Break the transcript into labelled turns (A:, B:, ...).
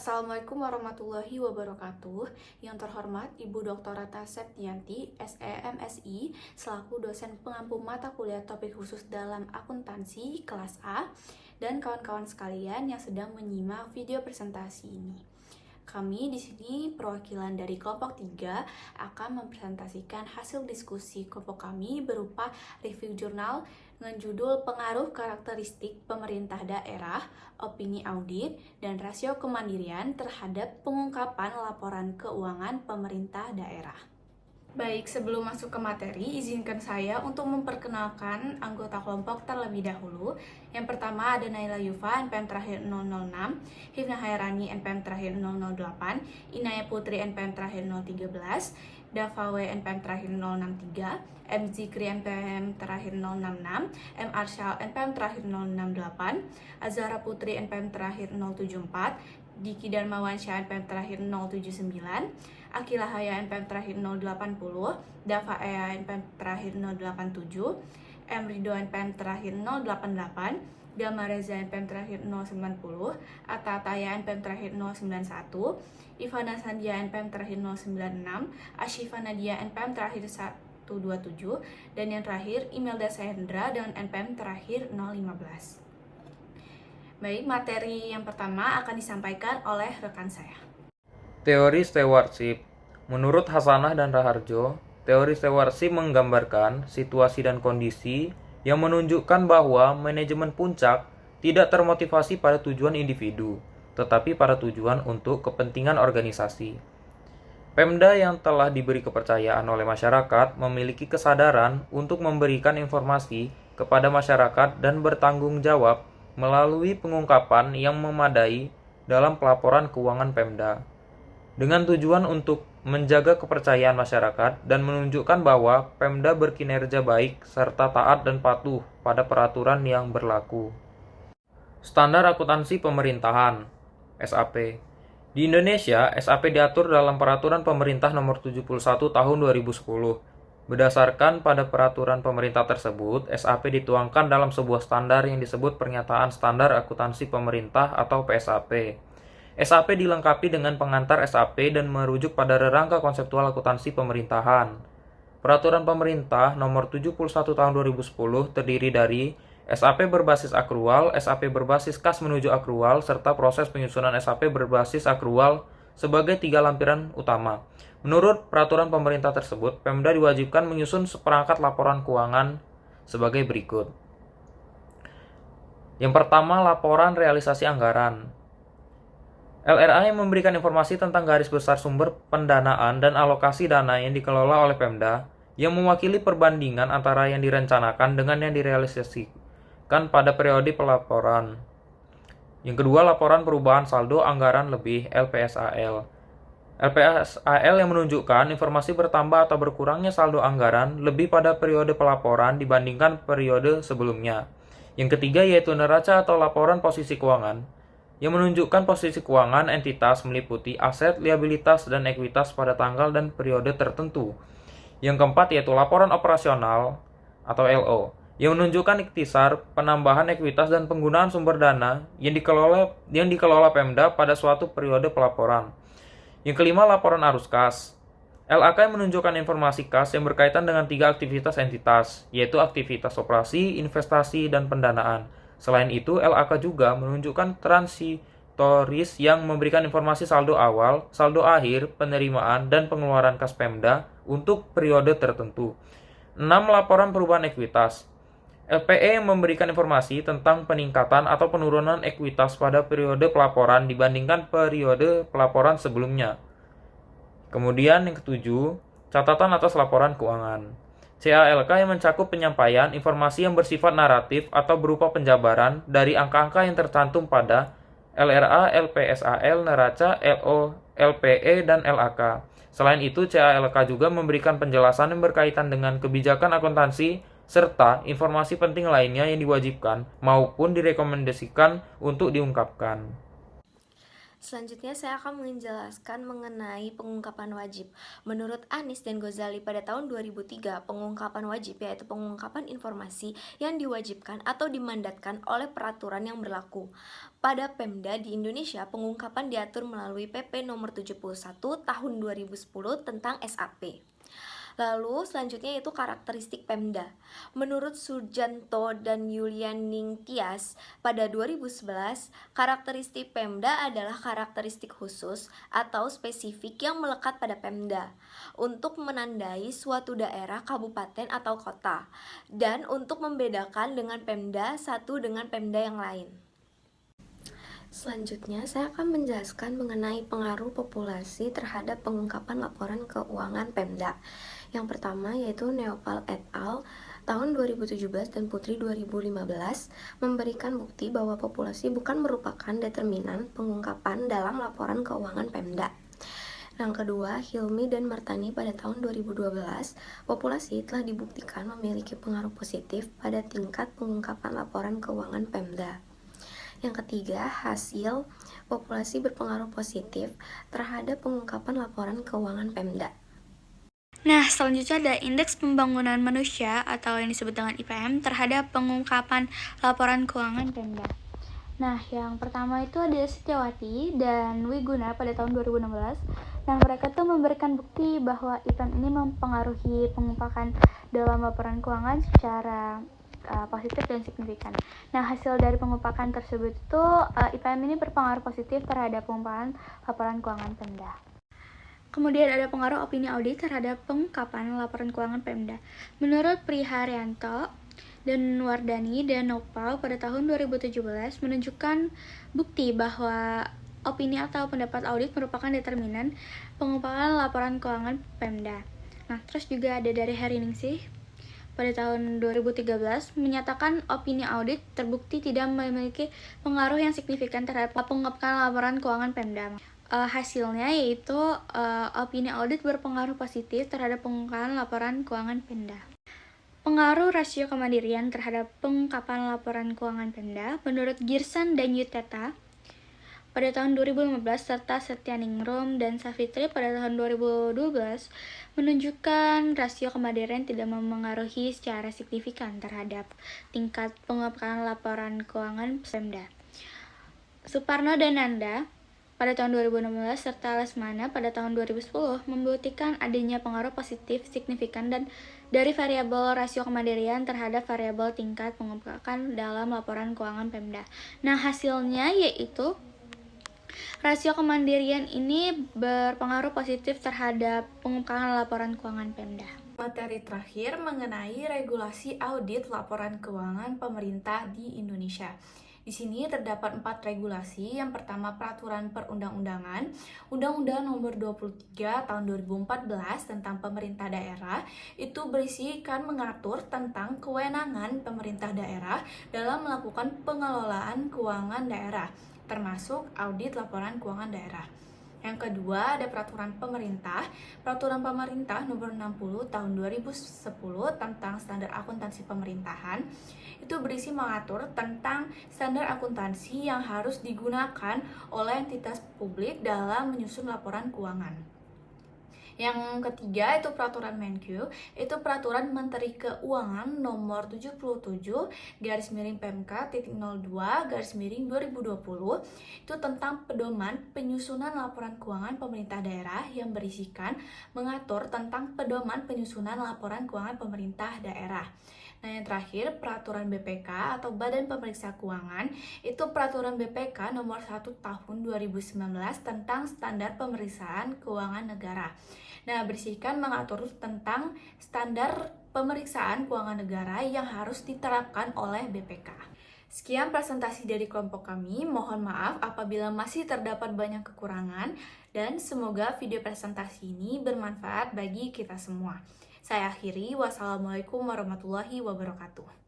A: Assalamualaikum warahmatullahi wabarakatuh. Yang terhormat Ibu Dr. Ratna Septianti, SEMSI, selaku dosen pengampu mata kuliah topik khusus dalam akuntansi kelas A, dan kawan-kawan sekalian yang sedang menyimak video presentasi ini. Kami di sini perwakilan dari kelompok 3 akan mempresentasikan hasil diskusi kelompok kami berupa review jurnal dengan judul Pengaruh Karakteristik Pemerintah Daerah, Opini Audit, dan Rasio Kemandirian terhadap pengungkapan laporan keuangan pemerintah daerah. Baik, sebelum masuk ke materi, izinkan saya untuk memperkenalkan anggota kelompok terlebih dahulu. Yang pertama ada Naila Yufa, NPM terakhir 006, Hifna Hairani, NPM terakhir 008, Inaya Putri, NPM terakhir 013, Dava W, NPM terakhir 063, M. Zikri, NPM terakhir 066, M. Arsyal, NPM terakhir 068, Azhara Putri, NPM terakhir 074, Diki Darmawansyah, NPM terakhir 079, Akila Haya, NPM terakhir 080, Dava Ea, NPM terakhir 087, M. Rido, NPM terakhir 088, Gama Reza, NPM terakhir 090, Atta Ataya, NPM terakhir 091, Ivana Sandia, NPM terakhir 096, Ashifa Nadia, NPM terakhir 127, dan yang terakhir Imelda Sahendra dengan NPM terakhir 015. Baik, materi yang pertama akan disampaikan oleh rekan saya.
B: Teori stewardship. Menurut Hasanah dan Raharjo, teori stewardship menggambarkan situasi dan kondisi yang menunjukkan bahwa manajemen puncak tidak termotivasi pada tujuan individu, tetapi pada tujuan untuk kepentingan organisasi. Pemda yang telah diberi kepercayaan oleh masyarakat memiliki kesadaran untuk memberikan informasi kepada masyarakat dan bertanggung jawab melalui pengungkapan yang memadai dalam pelaporan keuangan Pemda, dengan tujuan untuk menjaga kepercayaan masyarakat dan menunjukkan bahwa Pemda berkinerja baik serta taat dan patuh pada peraturan yang berlaku. Standar Akuntansi Pemerintahan (SAP). Di Indonesia, SAP diatur dalam Peraturan Pemerintah Nomor 71 Tahun 2010. Berdasarkan pada peraturan pemerintah tersebut, SAP dituangkan dalam sebuah standar yang disebut Pernyataan Standar Akuntansi Pemerintah atau PSAP. SAP dilengkapi dengan pengantar SAP dan merujuk pada rerangka konseptual akuntansi pemerintahan. Peraturan Pemerintah Nomor 71 Tahun 2010 terdiri dari SAP berbasis akrual, SAP berbasis kas menuju akrual, serta proses penyusunan SAP berbasis akrual sebagai 3 lampiran utama. Menurut peraturan pemerintah tersebut, Pemda diwajibkan menyusun seperangkat laporan keuangan sebagai berikut. Yang pertama, laporan realisasi anggaran. LRA yang memberikan informasi tentang garis besar sumber pendanaan dan alokasi dana yang dikelola oleh Pemda, yang mewakili perbandingan antara yang direncanakan dengan yang direalisasikan pada periode pelaporan. Yang kedua, laporan perubahan saldo anggaran lebih (LPSAL). LPSAL yang menunjukkan informasi bertambah atau berkurangnya saldo anggaran lebih pada periode pelaporan dibandingkan periode sebelumnya. Yang ketiga yaitu neraca atau laporan posisi keuangan, yang menunjukkan posisi keuangan entitas meliputi aset, liabilitas, dan ekuitas pada tanggal dan periode tertentu. Yang keempat yaitu laporan operasional atau LO, yang menunjukkan ikhtisar, penambahan ekuitas, dan penggunaan sumber dana yang dikelola Pemda pada suatu periode pelaporan. Yang kelima, laporan arus kas. LAK yang menunjukkan informasi kas yang berkaitan dengan 3 aktivitas entitas, yaitu aktivitas operasi, investasi, dan pendanaan. Selain itu, LAK juga menunjukkan transitoris yang memberikan informasi saldo awal, saldo akhir, penerimaan, dan pengeluaran kas Pemda untuk periode tertentu. 6. Laporan perubahan ekuitas. LPE yang memberikan informasi tentang peningkatan atau penurunan ekuitas pada periode pelaporan dibandingkan periode pelaporan sebelumnya. Kemudian yang ketujuh, catatan atas laporan keuangan. CALK yang mencakup penyampaian informasi yang bersifat naratif atau berupa penjabaran dari angka-angka yang tercantum pada LRA, LPSAL, neraca, LO, LPE, dan LAK. Selain itu, CALK juga memberikan penjelasan yang berkaitan dengan kebijakan akuntansi serta informasi penting lainnya yang diwajibkan maupun direkomendasikan untuk diungkapkan.
C: Selanjutnya saya akan menjelaskan mengenai pengungkapan wajib. Menurut Anis dan Ghazali pada tahun 2003, pengungkapan wajib yaitu pengungkapan informasi yang diwajibkan atau dimandatkan oleh peraturan yang berlaku. Pada Pemda di Indonesia, pengungkapan diatur melalui PP nomor 71 tahun 2010 tentang SAP. Lalu selanjutnya yaitu karakteristik Pemda. Menurut Sujanto dan Yulianing Tias pada 2011, karakteristik Pemda adalah karakteristik khusus atau spesifik yang melekat pada Pemda untuk menandai suatu daerah, kabupaten atau kota dan untuk membedakan dengan Pemda satu dengan Pemda yang lain. Selanjutnya, saya akan menjelaskan mengenai pengaruh populasi terhadap pengungkapan laporan keuangan Pemda. Yang pertama yaitu Neopal et al. Tahun 2017 dan Putri 2015 memberikan bukti bahwa populasi bukan merupakan determinan pengungkapan dalam laporan keuangan Pemda. Yang kedua, Hilmi dan Martani pada tahun 2012, populasi telah dibuktikan memiliki pengaruh positif pada tingkat pengungkapan laporan keuangan Pemda. Yang ketiga, hasil populasi berpengaruh positif terhadap pengungkapan laporan keuangan Pemda.
A: Nah, selanjutnya ada Indeks Pembangunan Manusia atau yang disebut dengan IPM terhadap pengungkapan laporan keuangan Pemda. Nah, yang pertama itu ada Setiawati dan Wiguna pada tahun 2016. Nah, mereka tuh memberikan bukti bahwa IPM ini mempengaruhi pengungkapan dalam laporan keuangan secara positif dan signifikan. Nah, hasil dari pengumpakan tersebut itu IPM ini berpengaruh positif terhadap pengumpakan laporan keuangan Pemda. Kemudian ada pengaruh opini audit terhadap pengungkapan laporan keuangan Pemda. Menurut Priharyanto dan Wardani dan Nopal pada tahun 2017 menunjukkan bukti bahwa opini atau pendapat audit merupakan determinan pengungkapan laporan keuangan Pemda. Nah, terus juga ada dari Heriningsih pada tahun 2013 menyatakan opini audit terbukti tidak memiliki pengaruh yang signifikan terhadap pengungkapan laporan keuangan Pemda. Hasilnya yaitu opini audit berpengaruh positif terhadap pengungkapan laporan keuangan Pemda. Pengaruh rasio kemandirian terhadap pengungkapan laporan keuangan Pemda menurut Girsan dan Yuteta pada tahun 2015 serta Setyaningrum dan Savitri pada tahun 2012 menunjukkan rasio kemandirian tidak memengaruhi secara signifikan terhadap tingkat pengungkapan laporan keuangan Pemda. Suparno dan Nanda pada tahun 2016 serta Lesmana pada tahun 2010 membuktikan adanya pengaruh positif signifikan dan dari variabel rasio kemandirian terhadap variabel tingkat pengungkapan dalam laporan keuangan Pemda. Nah, hasilnya yaitu rasio kemandirian ini berpengaruh positif terhadap pengungkapan laporan keuangan Pemda.
D: Materi terakhir mengenai regulasi audit laporan keuangan pemerintah di Indonesia. Di sini terdapat 4 regulasi. Yang pertama, peraturan perundang-undangan, Undang-Undang Nomor 23 Tahun 2014 tentang pemerintah daerah. Itu berisikan mengatur tentang kewenangan pemerintah daerah dalam melakukan pengelolaan keuangan daerah, termasuk audit laporan keuangan daerah. Yang kedua, ada Peraturan Pemerintah Nomor 60 Tahun 2010 tentang Standar Akuntansi Pemerintahan. Itu berisi mengatur tentang standar akuntansi yang harus digunakan oleh entitas publik dalam menyusun laporan keuangan. Yang ketiga itu Peraturan Menkyu, itu Peraturan Menteri Keuangan Nomor 77/PMK.02/2020 itu tentang pedoman penyusunan laporan keuangan pemerintah daerah yang berisikan mengatur tentang pedoman penyusunan laporan keuangan pemerintah daerah. Nah, yang terakhir, Peraturan BPK atau Badan Pemeriksa Keuangan, itu Peraturan BPK Nomor 1 Tahun 2019 tentang Standar Pemeriksaan Keuangan Negara. Nah, berisikan mengatur tentang standar pemeriksaan keuangan negara yang harus diterapkan oleh BPK. Sekian presentasi dari kelompok kami. Mohon maaf apabila masih terdapat banyak kekurangan dan semoga video presentasi ini bermanfaat bagi kita semua. Saya akhiri, wassalamualaikum warahmatullahi wabarakatuh.